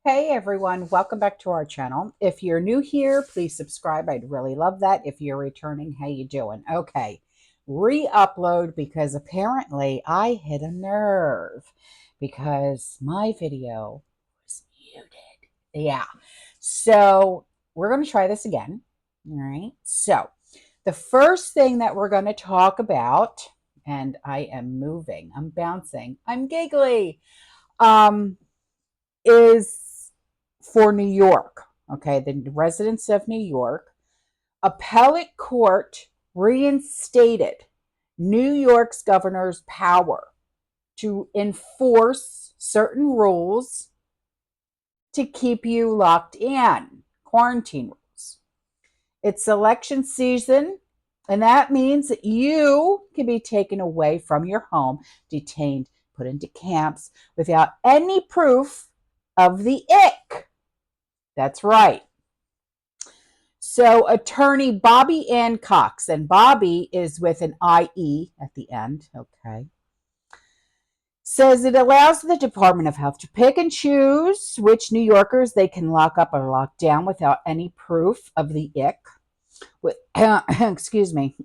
Hey everyone, welcome back to our channel. If you're new here, please subscribe. I'd really love that. If you're returning, how you doing? Okay, re-upload because apparently I hit a nerve because my video was muted. Yeah, so we're going to try this again. All right, so the first thing that we're going to talk about, and I am moving, I'm bouncing, I'm giggly, um, is for New York. Okay, the residents of New York. Appellate court reinstated New York's governor's power to enforce certain rules to keep you locked in, quarantine rules. It's election season, and that means that you can be taken away from your home, detained, put into camps without any proof of the ick. That's right. So attorney Bobby Ann Cox, and Bobby is with an IE at the end, okay, says it allows the Department of Health to pick and choose which New Yorkers they can lock up or lock down without any proof of the ick. Excuse me.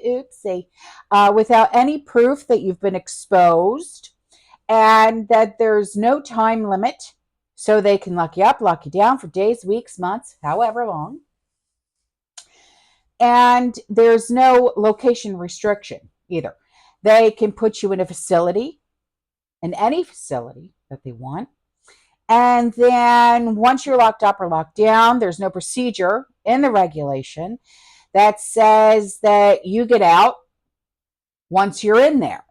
Oopsie. Without any proof that you've been exposed and that there's no time limit. So they can lock you up, lock you down for days, weeks, months, however long. And there's no location restriction either. They can put you in a facility, in any facility that they want. And then once you're locked up or locked down, there's no procedure in the regulation that says that you get out once you're in there.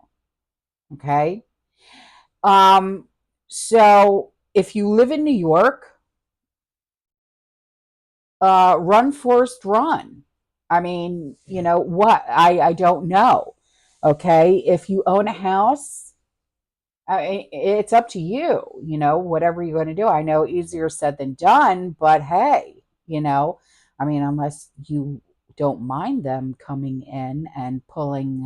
Okay. So if you live in New York, run, Forrest, run. I mean, you know what? I don't know. Okay. If you own a house, it's up to you, whatever you're going to do. I know easier said than done, but hey, I mean, unless you don't mind them coming in and pulling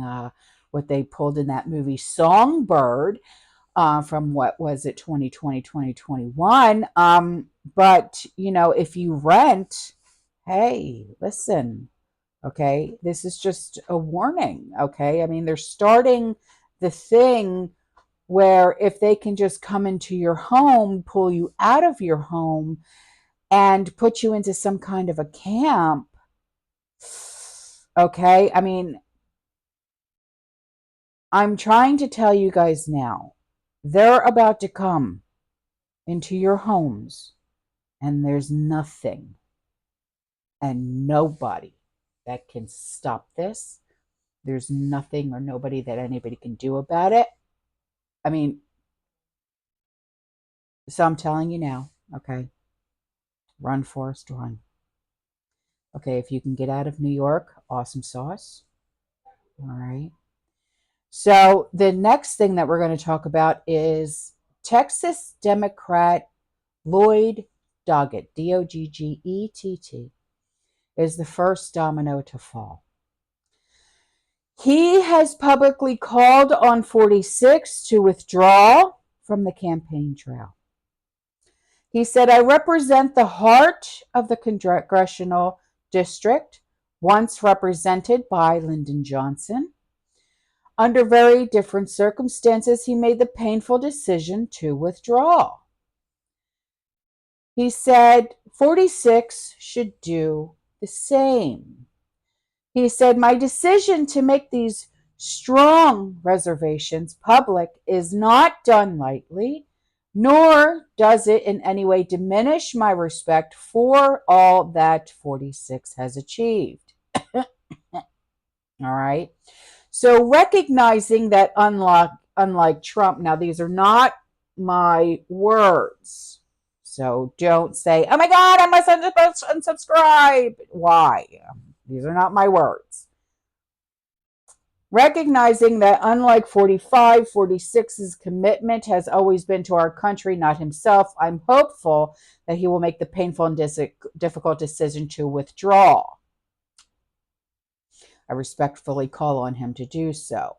what they pulled in that movie Songbird from what was it, 2020, 2021. But, if you rent, hey, listen, okay, this is just a warning, okay? I mean, they're starting the thing where if they can just come into your home, pull you out of your home, and put you into some kind of a camp, okay? I mean, I'm trying to tell you guys now, they're about to come into your homes, and there's nothing and nobody that can stop this. There's nothing or nobody that anybody can do about it. I mean, so I'm telling you now, okay? Run, Forrest, run. Okay, if you can get out of New York, awesome sauce. All right. So the next thing that we're going to talk about is Texas Democrat Lloyd Doggett, Doggett, is the first domino to fall. He has publicly called on 46 to withdraw from the campaign trail. He said, I represent the heart of the congressional district, once represented by Lyndon Johnson. Under very different circumstances, he made the painful decision to withdraw. He said 46 should do the same. He said, my decision to make these strong reservations public is not done lightly, nor does it in any way diminish my respect for all that 46 has achieved. All right. So recognizing that unlike Trump, now these are not my words. So don't say, oh my God, I must unsubscribe. Why? These are not my words. Recognizing that unlike 45, 46's commitment has always been to our country, not himself, I'm hopeful that he will make the painful and difficult decision to withdraw. I respectfully call on him to do so.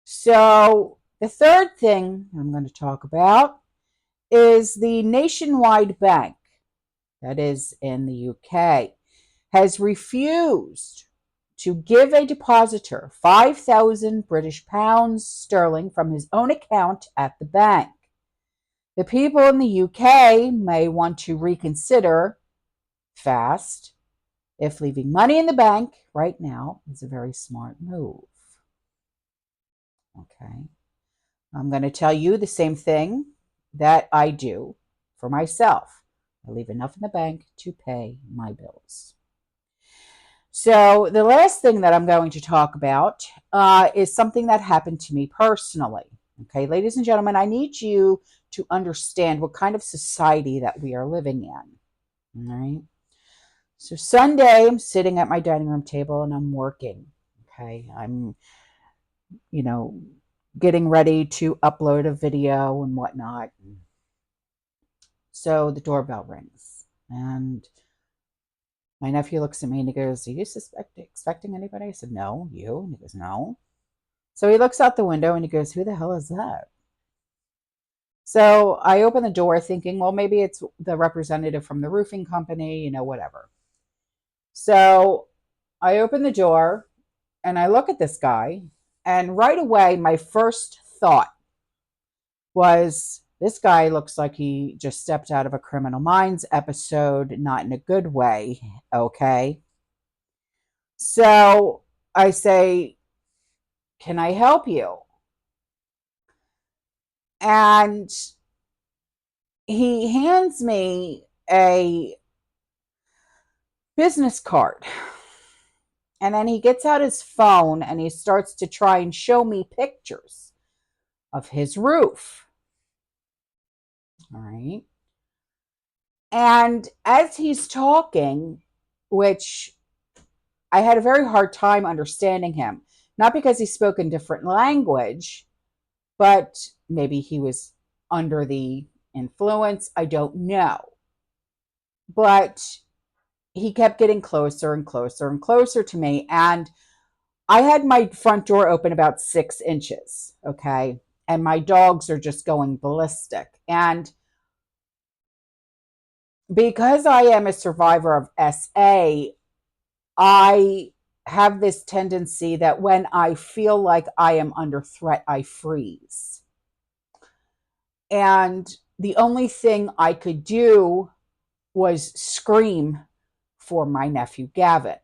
So the third thing I'm going to talk about is the Nationwide Bank, that is in the UK, has refused to give a depositor 5,000 British pounds sterling from his own account at the bank. The people in the UK may want to reconsider fast if leaving money in the bank right now is a very smart move. Okay. I'm going to tell you the same thing that I do for myself. I leave enough in the bank to pay my bills. So, the last thing that I'm going to talk about is something that happened to me personally. Okay, ladies and gentlemen, I need you to understand what kind of society that we are living in. All right. So, Sunday, I'm sitting at my dining room table and I'm working. Okay. I'm, you know, getting ready to upload a video and whatnot. So, the doorbell rings and my nephew looks at me and he goes, "Are you expecting anybody?" I said, "No." "You?" And he goes, "No." So he looks out the window and he goes, "Who the hell is that?" So I open the door thinking, well, maybe it's the representative from the roofing company, whatever. So I open the door and I look at this guy. And right away, my first thought was, this guy looks like he just stepped out of a Criminal Minds episode, not in a good way. Okay. So I say, "Can I help you?" And he hands me a business card. And then he gets out his phone and he starts to try and show me pictures of his roof. All right. And as he's talking, which I had a very hard time understanding him, not because he spoke in different language, but maybe he was under the influence. I don't know. But he kept getting closer and closer and closer to me. And I had my front door open about 6 inches. Okay. And my dogs are just going ballistic. And because I am a survivor of SA, I have this tendency that when I feel like I am under threat, I freeze. And the only thing I could do was scream for my nephew, Gavin.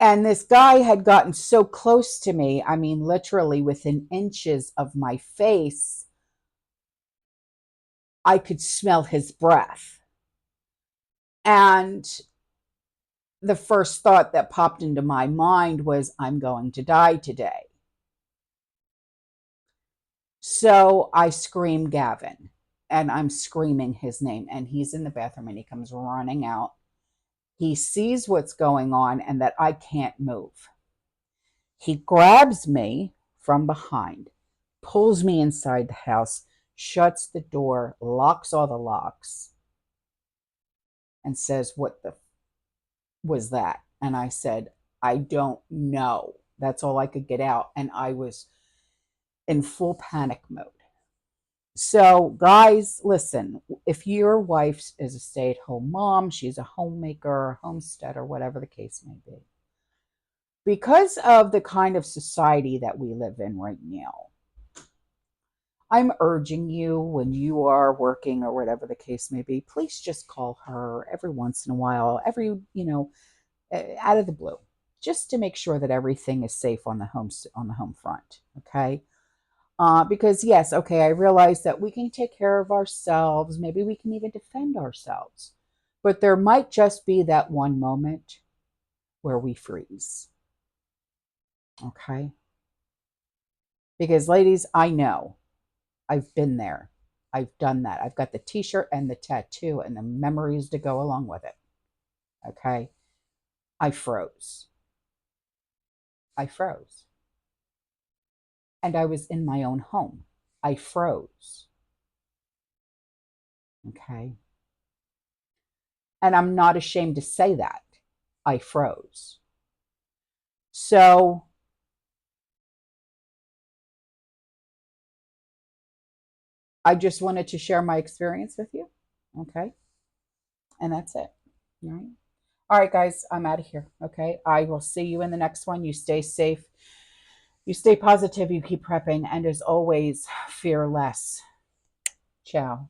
And this guy had gotten so close to me, I mean, literally within inches of my face, I could smell his breath. And the first thought that popped into my mind was, I'm going to die today. So I scream Gavin, and I'm screaming his name, and he's in the bathroom and he comes running out. He sees what's going on and that I can't move. He grabs me from behind, pulls me inside the house, shuts the door, locks all the locks, and says, "What the was that?" And I said, "I don't know." That's all I could get out. And I was in full panic mode. So, guys, listen, if your wife is a stay at home mom, she's a homemaker, a homesteader, whatever the case may be, because of the kind of society that we live in right now, I'm urging you, when you are working or whatever the case may be, please just call her every once in a while, out of the blue, just to make sure that everything is safe on the home front. Okay. Because yes, okay, I realize that we can take care of ourselves. Maybe we can even defend ourselves. But there might just be that one moment where we freeze. Okay. Because ladies, I know I've been there. I've done that. I've got the t-shirt and the tattoo and the memories to go along with it. Okay. I froze. I froze. And I was in my own home. I froze. Okay. And I'm not ashamed to say that. I froze. So I just wanted to share my experience with you. Okay. And that's it. All right. All right, guys, I'm out of here. Okay. I will see you in the next one. You stay safe. You stay positive. You keep prepping. And as always, fear less. Ciao.